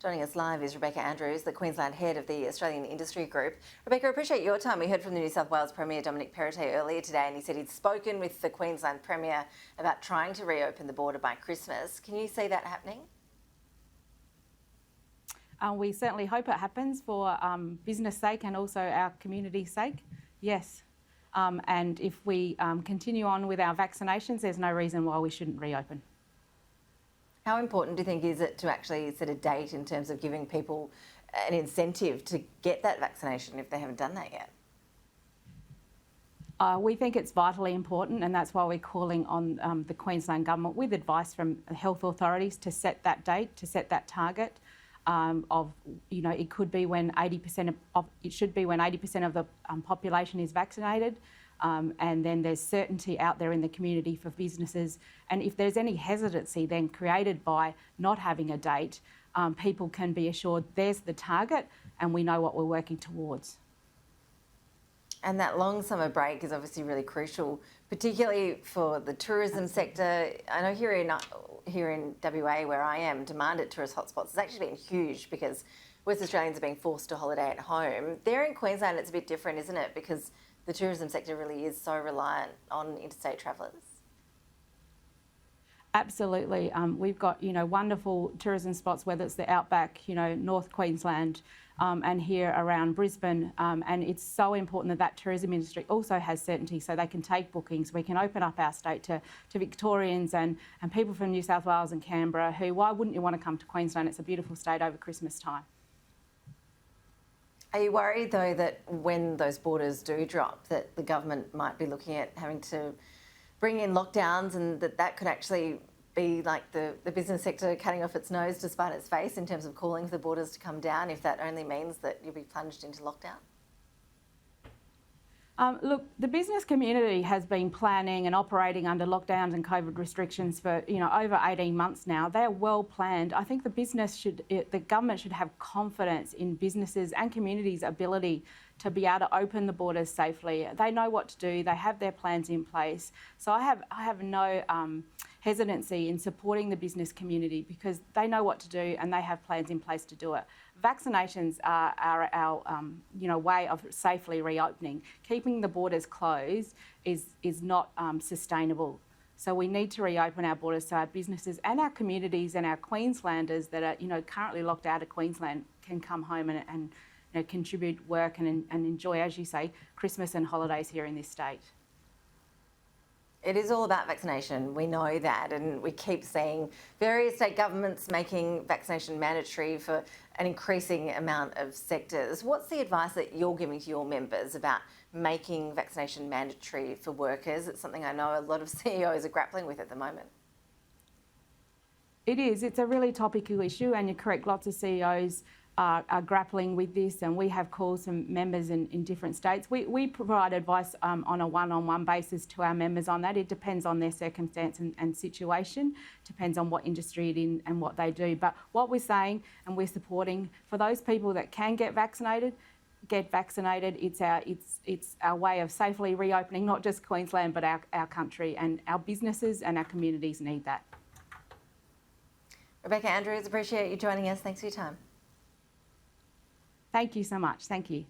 Joining us live is Rebecca Andrews, the Queensland head of the Australian Industry Group. Rebecca, I appreciate your time. We heard from the New South Wales Premier Dominic Perrottet earlier today, and he said he'd spoken with the Queensland Premier about trying to reopen the border by Christmas. Can you see that happening? We certainly hope it happens for business sake and also our community's sake, yes. And if we continue on with our vaccinations, there's no reason why we shouldn't reopen. How important do you think is it to actually set a date in terms of giving people an incentive to get that vaccination if they haven't done that yet? We think it's vitally important, and that's why we're calling on the Queensland Government with advice from health authorities to set that date, to set that target it could be when 80% it should be when 80% of the population is vaccinated. And then there's certainty out there in the community for businesses. And if there's any hesitancy then created by not having a date, people can be assured there's the target and we know what we're working towards. And that long summer break is obviously really crucial, particularly for the tourism sector. I know here in WA, where I am, demand at tourist hotspots has actually been huge because West Australians are being forced to holiday at home. There in Queensland, it's a bit different, isn't it? Because the tourism sector really is so reliant on interstate travellers. Absolutely. We've got, wonderful tourism spots, whether it's the outback, North Queensland and here around Brisbane. And it's so important that tourism industry also has certainty so they can take bookings. We can open up our state to Victorians and people from New South Wales and Canberra who, why wouldn't you want to come to Queensland? It's a beautiful state over Christmas time. Are you worried, though, that when those borders do drop, that the government might be looking at having to bring in lockdowns and that could actually be like the business sector cutting off its nose to spite its face in terms of calling for the borders to come down if that only means that you'll be plunged into lockdown? Look, the business community has been planning and operating under lockdowns and COVID restrictions for over 18 months now. They're well planned. I think the government should have confidence in businesses and communities' ability to be able to open the borders safely. They know what to do. They have their plans in place. So I have no hesitancy in supporting the business community because they know what to do and they have plans in place to do it. Vaccinations are our way of safely reopening. Keeping the borders closed is not sustainable. So we need to reopen our borders so our businesses and our communities and our Queenslanders that are currently locked out of Queensland can come home and contribute work and enjoy, as you say, Christmas and holidays here in this state. It is all about vaccination, we know that, and we keep seeing various state governments making vaccination mandatory for an increasing amount of sectors. What's the advice that you're giving to your members about making vaccination mandatory for workers? It's something I know a lot of CEOs are grappling with at the moment. It is. It's a really topical issue, and you're correct, lots of CEOs are grappling with this, and we have calls from members in different states. We provide advice on a one-on-one basis to our members on that. It depends on their circumstance and situation, depends on what industry it in and what they do. But what we're saying and we're supporting, for those people that can get vaccinated. It's our way of safely reopening not just Queensland but our country, and our businesses and our communities need that. Rebecca Andrews, appreciate you joining us. Thanks for your time. Thank you so much. Thank you.